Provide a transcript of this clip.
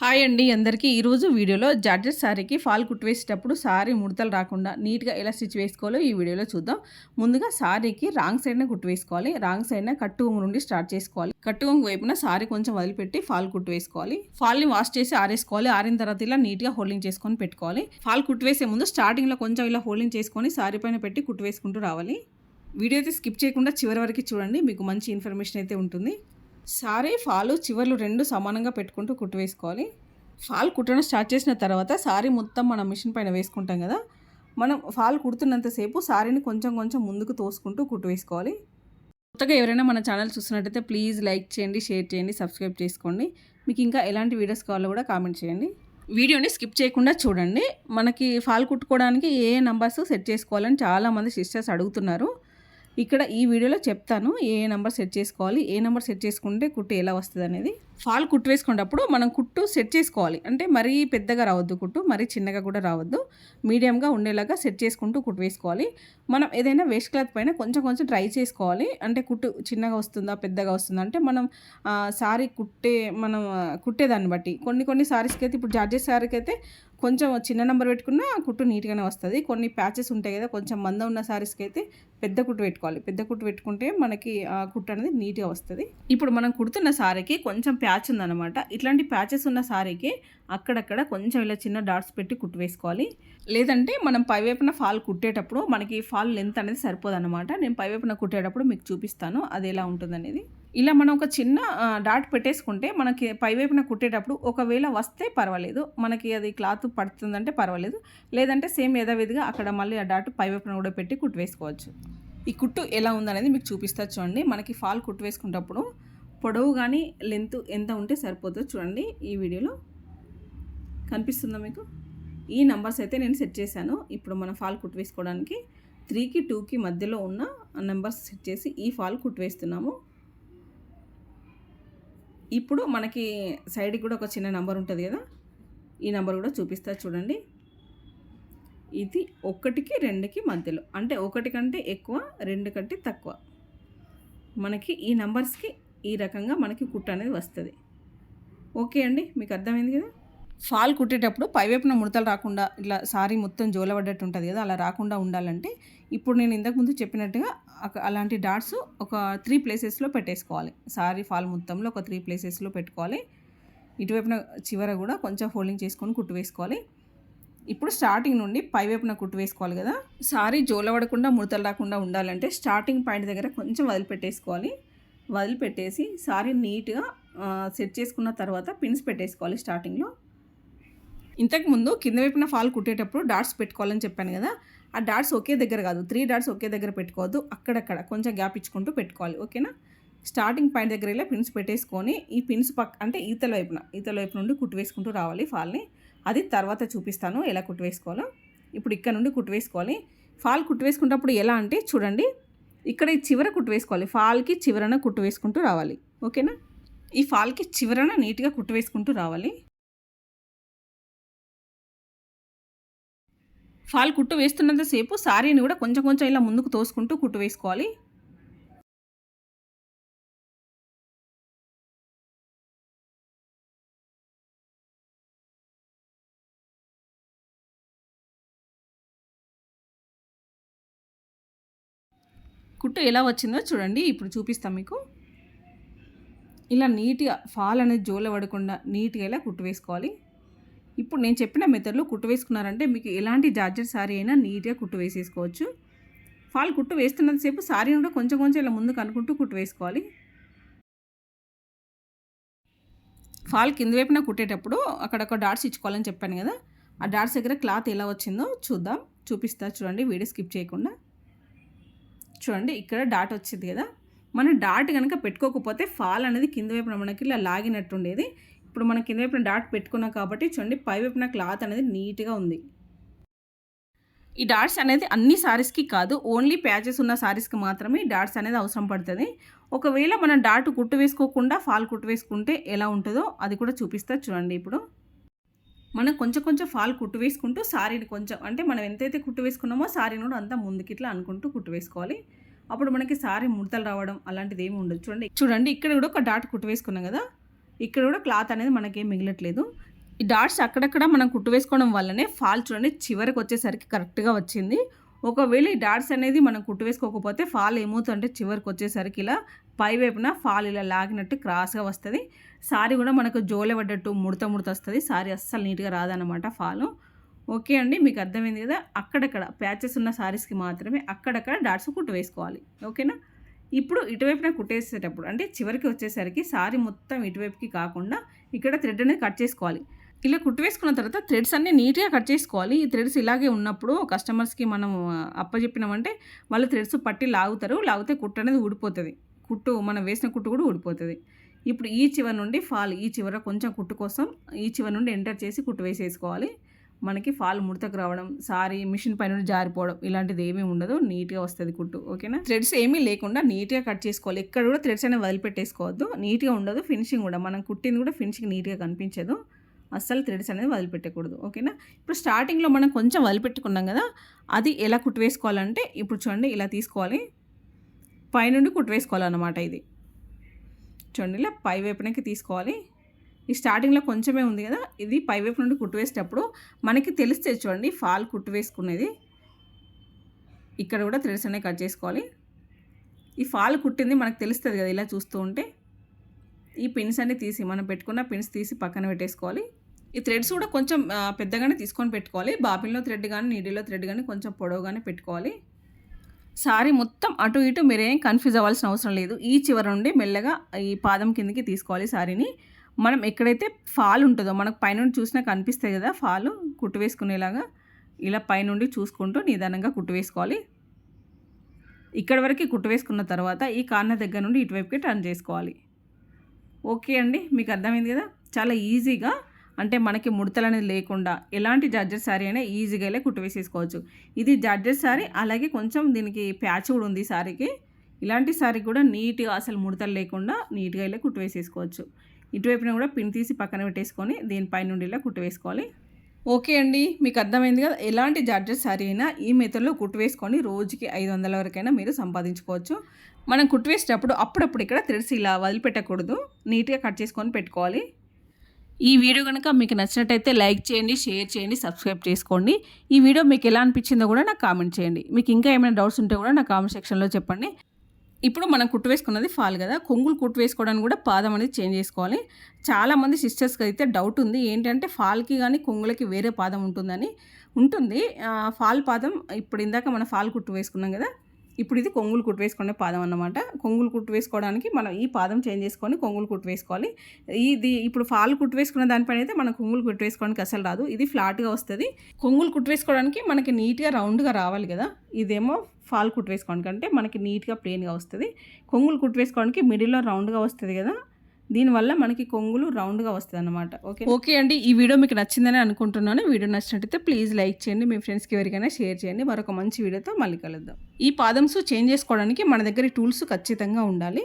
Hi అండి అందరికీ ఈరోజు వీడియోలో జార్జెట్ శారీకి ఫాల్ కుట్టివేసేటప్పుడు శారీ ముడతలు రాకుండా నీట్గా ఎలా స్టిచ్ వేసుకోవాలో ఈ వీడియోలో చూద్దాం. ముందుగా శారీకి రాంగ్ సైడ్నే కుట్టివేసుకోవాలి. రాంగ్ సైడ్నే కట్టు కొంగు నుండి స్టార్ట్ చేసుకోవాలి. కట్టు కొంగు వైపున శారీ కొంచెం వదిలిపెట్టి ఫాల్ కుట్టివేసుకోవాలి. ఫాల్ని వాష్ చేసి ఆరేసుకోవాలి. ఆరిన తర్వాత ఇలా నీట్గా హోల్డింగ్ చేసుకొని పెట్టుకోవాలి. ఫాల్ కుట్టివేసే ముందు స్టార్టింగ్లో కొంచెం ఇలా హోల్డింగ్ చేసుకొని శారీ పైన పెట్టి కుట్టివేసుకుంటూ రావాలి. వీడియో అయితే స్కిప్ చేయకుండా చివరి వరకు చూడండి, మీకు మంచి ఇన్ఫర్మేషన్ అయితే ఉంటుంది. సారీ ఫాలు చివర్లు రెండు సమానంగా పెట్టుకుంటూ కుట్టివేసుకోవాలి. ఫాల్ కుట్టడం స్టార్ట్ చేసిన తర్వాత సారీ మొత్తం మనం మిషన్ పైన వేసుకుంటాం కదా, మనం ఫాల్ కుడుతున్నంతసేపు సారీని కొంచెం కొంచెం ముందుకు తోసుకుంటూ కుట్టివేసుకోవాలి. కొత్తగా ఎవరైనా మన ఛానల్ చూస్తున్నట్టయితే ప్లీజ్ లైక్ చేయండి, షేర్ చేయండి, సబ్స్క్రైబ్ చేసుకోండి. మీకు ఇంకా ఎలాంటి వీడియోస్ కావాలో కూడా కామెంట్ చేయండి. వీడియోని స్కిప్ చేయకుండా చూడండి. మనకి ఫాల్ కుట్టుకోవడానికి ఏ నంబర్స్ సెట్ చేసుకోవాలని చాలామంది సిస్టర్స్ అడుగుతున్నారు. ఇక్కడ ఈ వీడియోలో చెప్తాను ఏ నెంబర్ సెట్ చేసుకోవాలి, ఏ నెంబర్ సెట్ చేసుకుంటే కుట్టు ఎలా వస్తుంది అనేది. ఫాల్ కుట్టు వేసుకునేటప్పుడు మనం కుట్టు సెట్ చేసుకోవాలి. అంటే మరీ పెద్దగా రావద్దు కుట్టు, మరీ చిన్నగా కూడా రావద్దు, మీడియంగా ఉండేలాగా సెట్ చేసుకుంటూ కుట్టు వేసుకోవాలి. మనం ఏదైనా వేస్ట్ క్లాత్ పైన కొంచెం కొంచెం ట్రై చేసుకోవాలి. అంటే కుట్టు చిన్నగా వస్తుందా పెద్దగా వస్తుందా అంటే మనం సారీ కుట్టేదాన్ని బట్టి కొన్ని సారీస్కి అయితే, ఇప్పుడు జార్జెట్ సారీకి అయితే కొంచెం చిన్న నెంబర్ పెట్టుకున్నా కుట్టు నీట్గానే వస్తుంది. కొన్ని ప్యాచెస్ ఉంటాయి కదా, కొంచెం మందం ఉన్న సారీస్కి అయితే పెద్ద కుట్టు పెట్టుకోవాలి. పెద్ద కుట్టు పెట్టుకుంటే మనకి కుట్టు అనేది నీట్గా వస్తుంది. ఇప్పుడు మనం కుడుతున్న సారీకి కొంచెం ప్యాచ్ ఉందన్నమాట. ఇట్లాంటి ప్యాచెస్ ఉన్న సారీకి అక్కడక్కడ కొంచెం ఇలా చిన్న డాట్స్ పెట్టి కుట్టు వేసుకోవాలి. లేదంటే మనం పైవైపున ఫాల్ కుట్టేటప్పుడు మనకి ఫాల్ లెంత్ అనేది సరిపోదన్నమాట. నేను పైవైపున కుట్టేటప్పుడు మీకు చూపిస్తాను అది ఎలా ఉంటుందనేది. ఇలా మనం ఒక చిన్న డాట్ పెట్టేసుకుంటే మనకి పైవైపున కుట్టేటప్పుడు ఒకవేళ వస్తే పర్వాలేదు, మనకి అది క్లాత్ పడుతుందంటే పర్వాలేదు. లేదంటే సేమ్ యథావిధిగా అక్కడ మళ్ళీ ఆ డాట్ పైవైపున కూడా పెట్టి కుట్టు వేసుకోవచ్చు. ఈ కుట్టు ఎలా ఉందనేది మీకు చూపిస్తా చూడండి. మనకి ఫాల్ కుట్టు వేసుకునేటప్పుడు పొడవు కానీ లెంత్ ఎంత ఉంటే సరిపోతుందో చూడండి. ఈ వీడియోలో కనిపిస్తుందా మీకు? ఈ నెంబర్స్ అయితే నేను సెట్ చేశాను. ఇప్పుడు మనం ఫాల్ కుట్టు వేసుకోవడానికి 3కి 2కి మధ్యలో ఉన్న నెంబర్స్ సెట్ చేసి ఈ ఫాల్ కుట్టు వేస్తున్నాము. ఇప్పుడు మనకి సైడ్కి కూడా ఒక చిన్న నెంబర్ ఉంటుంది కదా, ఈ నెంబర్ కూడా చూపిస్తా చూడండి. ఇది 1కి 2కి మధ్యలో, అంటే 1 కంటే ఎక్కువ, 2 కంటే తక్కువ. మనకి ఈ నెంబర్స్కి ఈ రకంగా మనకి కుట్టు అనేది వస్తుంది. ఓకే అండి, మీకు అర్థమైంది కదా. ఫాల్ కుట్టేటప్పుడు పైవైపున ముడతలు రాకుండా ఇట్లా సారీ మొత్తం జోలబడ్డట్టు ఉంటుంది కదా, అలా రాకుండా ఉండాలంటే ఇప్పుడు నేను ఇంతకుముందు చెప్పినట్టుగా అలాంటి డాట్స్ ఒక 3 ప్లేసెస్లో పెట్టేసుకోవాలి. సారీ ఫాల్ మొత్తంలో ఒక 3 ప్లేసెస్లో పెట్టుకోవాలి. ఇటువైపున చివర కూడా కొంచెం ఫోల్డింగ్ చేసుకొని కుట్టు వేసుకోవాలి. ఇప్పుడు స్టార్టింగ్ నుండి పైవైపున కుట్టు వేసుకోవాలి కదా. సారీ జోలబడకుండా ముడతలు రాకుండా ఉండాలంటే స్టార్టింగ్ పాయింట్ దగ్గర కొంచెం వదిలిపెట్టేసుకోవాలి. వదిలిపెట్టేసి సారీ నీట్గా సెట్ చేసుకున్న తర్వాత పిన్స్ పెట్టేసుకోవాలి స్టార్టింగ్లో. ఇంతకుముందు కింద వైపున ఫాల్ కుట్టేటప్పుడు డాట్స్ పెట్టుకోవాలని చెప్పాను కదా, ఆ డాట్స్ ఒకే దగ్గర కాదు, 3 డాట్స్ ఒకే దగ్గర పెట్టుకోవద్దు, అక్కడక్కడ కొంచెం గ్యాప్ ఇచ్చుకుంటూ పెట్టుకోవాలి. ఓకేనా. స్టార్టింగ్ పాయింట్ దగ్గర ఇలా పిన్స్ పెట్టేసుకొని ఈ పిన్స్ అంటే ఈతల వైపు నుండి కుట్టు వేసుకుంటూ రావాలి ఫాల్ని. అది తర్వాత చూపిస్తాను ఎలా కుట్టు వేసుకోవాలో. ఇప్పుడు ఇక్కడ నుండి కుట్టు వేసుకోవాలి. ఫాల్ కుట్టు వేసుకునేటప్పుడు ఎలా అంటే చూడండి, ఇక్కడ ఈ చివర కుట్టు వేసుకోవాలి. ఫాల్కి చివరన కుట్టు వేసుకుంటూ రావాలి. ఓకేనా. ఈ ఫాల్కి చివరన నీట్గా కుట్టు వేసుకుంటూ రావాలి. ఫాల్ కుట్టు వేస్తున్నంతసేపు సారీని కూడా కొంచెం కొంచెం ఇలా ముందుకు తోసుకుంటూ కుట్టు వేసుకోవాలి. కుట్టు ఎలా వచ్చిందో చూడండి, ఇప్పుడు చూపిస్తాం మీకు. ఇలా నీట్గా ఫాల్ అనేది జోల పడకుండా నీట్గా ఇలా కుట్టు వేసుకోవాలి. ఇప్పుడు నేను చెప్పిన మెథడ్లో కుట్టు వేసుకున్నారంటే మీకు ఎలాంటి జార్జెట్ సారీ అయినా నీట్గా కుట్టు వేసేసుకోవచ్చు. ఫాల్ కుట్టు వేస్తున్నంతసేపు సారీ కూడా కొంచెం కొంచెం ఇలా ముందుకు అనుకుంటూ కుట్టు వేసుకోవాలి. ఫాల్ కింద వైపున కుట్టేటప్పుడు అక్కడొక డాట్స్ ఇచ్చుకోవాలని చెప్పాను కదా, ఆ డాట్స్ దగ్గర క్లాత్ ఎలా వచ్చిందో చూపిస్తా చూడండి, వీడియో స్కిప్ చేయకుండా చూడండి. ఇక్కడ డాట్ వచ్చింది కదా, మనం డాట్ కనుక పెట్టుకోకపోతే ఫాల్ అనేది కింద వైపున మనకి ఇలా లాగినట్టు ఉండేది. ఇప్పుడు మనం కింద వైపున డాట్ పెట్టుకున్నాం కాబట్టి చూడండి పై వైపున క్లాత్ అనేది నీట్గా ఉంది. ఈ డాట్స్ అనేది అన్ని సారీస్కి కాదు, ఓన్లీ ప్యాచెస్ ఉన్న సారీస్కి మాత్రమే డాట్స్ అనేది అవసరం పడుతుంది. ఒకవేళ మనం డాట్ కుట్టు వేసుకోకుండా ఫాల్ కుట్టు వేసుకుంటే ఎలా ఉంటుందో అది కూడా చూపిస్తా చూడండి. ఇప్పుడు మనం కొంచెం కొంచెం ఫాల్ కుట్టు వేసుకుంటూ సారీని కొంచెం, అంటే మనం ఎంతైతే కుట్టు వేసుకున్నామో సారీని కూడా అంతా ముందుకి ఇట్లా అనుకుంటూ కుట్టు వేసుకోవాలి. అప్పుడు మనకి సారీ ముడతలు రావడం అలాంటిది ఏమి ఉండదు. చూడండి ఇక్కడ కూడా ఒక డాట్ కుట్టు వేసుకున్నాం కదా, ఇక్కడ కూడా క్లాత్ అనేది మనకేం మిగలట్లేదు. ఈ డాట్స్ అక్కడక్కడ మనం కుట్టు వేసుకోవడం వల్లనే ఫాల్ చూడండి చివరికి వచ్చేసరికి కరెక్ట్గా వచ్చింది. ఒకవేళ ఈ డాట్స్ అనేది మనం కుట్టు వేసుకోకపోతే ఫాల్ ఏమవుతుందంటే చివరికి వచ్చేసరికి ఇలా పై వైపున ఫాల్ ఇలా లాగినట్టు క్రాస్గా వస్తుంది. సారీ కూడా మనకు జోలె పడ్డట్టు ముడత వస్తుంది. సారీ అస్సలు నీట్గా రాదనమాట ఫాలు. ఓకే అండి, మీకు అర్థమైంది కదా. అక్కడక్కడ ప్యాచెస్ ఉన్న సారీస్కి మాత్రమే అక్కడక్కడ డాట్స్ కుట్టు వేసుకోవాలి. ఓకేనా. ఇప్పుడు ఇటువైపున కుట్టేసేటప్పుడు అంటే చివరికి వచ్చేసరికి సారీ మొత్తం ఇటువైపుకి కాకుండా ఇక్కడ థ్రెడ్ అనేది కట్ చేసుకోవాలి. ఇలా కుట్టు వేసుకున్న తర్వాత థ్రెడ్స్ అన్నీ నీట్గా కట్ చేసుకోవాలి. ఈ థ్రెడ్స్ ఇలాగే ఉన్నప్పుడు కస్టమర్స్కి మనం అప్పచెప్పినామంటే వాళ్ళు థ్రెడ్స్ పట్టి లాగుతారు. లాగితే కుట్టు అనేది ఊడిపోతుంది. కుట్టు మనం వేసిన కుట్టు కూడా ఊడిపోతుంది. ఇప్పుడు ఈ చివరి నుండి ఫాల్ ఈ చివర కొంచెం కుట్టు కోసం ఈ చివరి నుండి ఎంటర్ చేసి కుట్టు వేసేసుకోవాలి. మనకి ఫాల్ ముడతకు రావడం, సారీ మిషన్ పైన జారిపోవడం ఇలాంటిది ఏమీ ఉండదు. నీట్గా వస్తుంది కుట్టు. ఓకేనా. థ్రెడ్స్ ఏమీ లేకుండా నీట్గా కట్ చేసుకోవాలి. ఎక్కడ కూడా థ్రెడ్స్ అనేవి వదిలిపెట్టేసుకోవద్దు. నీట్గా ఉండదు. ఫినిషింగ్ కూడా మనం కుట్టింది కూడా ఫినిషింగ్ నీట్గా కనిపించదు. అస్సలు థ్రెడ్స్ అనేది వదిలిపెట్టకూడదు. ఓకేనా. ఇప్పుడు స్టార్టింగ్లో మనం కొంచెం వదిలిపెట్టుకున్నాం కదా, అది ఎలా కుట్టు వేసుకోవాలంటే ఇప్పుడు చూడండి ఇలా తీసుకోవాలి. పైనుండి కుట్టు వేసుకోవాలన్నమాట. ఇది చూడండి ఇలా పై వైపునకి తీసుకోవాలి. ఈ స్టార్టింగ్లో కొంచెమే ఉంది కదా, ఇది పైవైపు నుండి కుట్టు వేసేటప్పుడు మనకి తెలిస్తే చూడండి ఫాల్ కుట్టు వేసుకునేది. ఇక్కడ కూడా థ్రెడ్స్ అనేవి కట్ చేసుకోవాలి. ఈ ఫాల్ కుట్టింది మనకు తెలుస్తుంది కదా ఇలా చూస్తూ ఉంటే. ఈ పిన్స్ అన్ని తీసి మనం పెట్టుకున్న పిన్స్ తీసి పక్కన పెట్టేసుకోవాలి. ఈ థ్రెడ్స్ కూడా కొంచెం పెద్దగానే తీసుకొని పెట్టుకోవాలి. బాబిన్లో థ్రెడ్ కానీ నీడిలో థ్రెడ్ కానీ కొంచెం పొడవుగానే పెట్టుకోవాలి. సారీ మొత్తం అటు ఇటు మీరేం కన్ఫ్యూజ్ అవ్వాల్సిన అవసరం లేదు. ఈ చివరి నుండి మెల్లగా ఈ పాదం కిందకి తీసుకోవాలి సారీని. మనం ఎక్కడైతే ఫాల్ ఉంటుందో మనకు పైనుండి చూసినా కనిపిస్తాయి కదా ఫాలు కుట్టు వేసుకునేలాగా, ఇలా పైనుండి చూసుకుంటూ నిదానంగా కుట్టు వేసుకోవాలి. ఇక్కడ వరకు కుట్టు వేసుకున్న తర్వాత ఈ కార్నర్ దగ్గర నుండి ఇటువైపుకి టర్న్ చేసుకోవాలి. ఓకే అండి, మీకు అర్థమైంది కదా. చాలా ఈజీగా అంటే మనకి ముడతలు అనేది లేకుండా ఎలాంటి జార్జెట్ శారీ అయినా ఈజీగా ఇలా కుట్టు వేసేసుకోవచ్చు. ఇది జార్జెట్ శారీ, అలాగే కొంచెం దీనికి ప్యాచ్ కూడా ఉంది శారీకి. ఇలాంటి శారీ కూడా నీట్గా అసలు ముడతలు లేకుండా నీట్గా ఇలా కుట్టు వేసేసుకోవచ్చు. ఇటువైపున కూడా పిన్ తీసి పక్కన పెట్టేసుకొని దీనిపై నుండి ఇలా కుట్టు వేసుకోవాలి. ఓకే అండి, మీకు అర్థమైంది కదా. ఎలాంటి జార్జెట్ శారీ అయినా ఈ మెథడ్లో కుట్టు వేసుకొని రోజుకి 500 వరకైనా మీరు సంపాదించుకోవచ్చు. మనం కుట్టు వేసేటప్పుడు అప్పుడప్పుడు ఇక్కడ థ్రెడ్స్ ఇలా వదిలిపెట్టకూడదు. నీట్గా కట్ చేసుకొని పెట్టుకోవాలి. ఈ వీడియో కనుక మీకు నచ్చినట్టయితే లైక్ చేయండి, షేర్ చేయండి, సబ్స్క్రైబ్ చేసుకోండి. ఈ వీడియో మీకు ఎలా అనిపించిందో కూడా నాకు కామెంట్ చేయండి. మీకు ఇంకా ఏమైనా డౌట్స్ ఉంటే కూడా నా కామెంట్ సెక్షన్లో చెప్పండి. ఇప్పుడు మనం కుట్టు వేసుకున్నది ఫాల్ కదా, కొంగులు కుట్టు వేసుకోవడానికి కూడా పాదం అనేది చేంజ్ చేసుకోవాలి. చాలామంది సిస్టర్స్కి అయితే డౌట్ ఉంది, ఏంటంటే ఫాల్కి కానీ కొంగులకి వేరే పాదం ఉంటుందని. ఉంటుంది ఫాల్ పాదం. ఇప్పుడు ఇందాక మనం ఫాల్ కుట్టు వేసుకున్నాం కదా, ఇప్పుడు ఇది కొంగులు కుట్టు వేసుకునే పాదం అన్నమాట. కొంగులు కుట్టు వేసుకోవడానికి మనం ఈ పాదం చేంజ్ చేసుకొని కొంగులు కుట్టు వేసుకోవాలి. ఇది ఇప్పుడు ఫాల్ కుట్టు వేసుకున్న దానిపైన అయితే మనం కొంగులు కుట్టు వేసుకోవడానికి అసలు రాదు. ఇది ఫ్లాట్గా వస్తుంది. కొంగులు కుట్టు వేసుకోవడానికి మనకి నీట్గా రౌండ్గా రావాలి కదా, ఇదేమో ఫాల్ కుట్టు వేసుకోవడానికి అంటే మనకి నీట్గా ప్లెయిన్గా వస్తుంది. కొంగులు కుట్టు వేసుకోవడానికి మిడిల్లో రౌండ్గా వస్తుంది కదా, దీనివల్ల మనకి కొంగులు రౌండ్గా వస్తుంది అన్నమాట. ఓకే అండి, ఈ వీడియో మీకు నచ్చిందని అనుకుంటున్నాను. వీడియో నచ్చినట్టయితే ప్లీజ్ లైక్ చేయండి, మీ ఫ్రెండ్స్కి ఎవరికైనా షేర్ చేయండి. మరొక మంచి వీడియోతో మళ్ళీ కలుద్దాం. ఈ పాదమ్స్ చేంజ్ చేసుకోవడానికి మన దగ్గర టూల్స్ ఖచ్చితంగా ఉండాలి.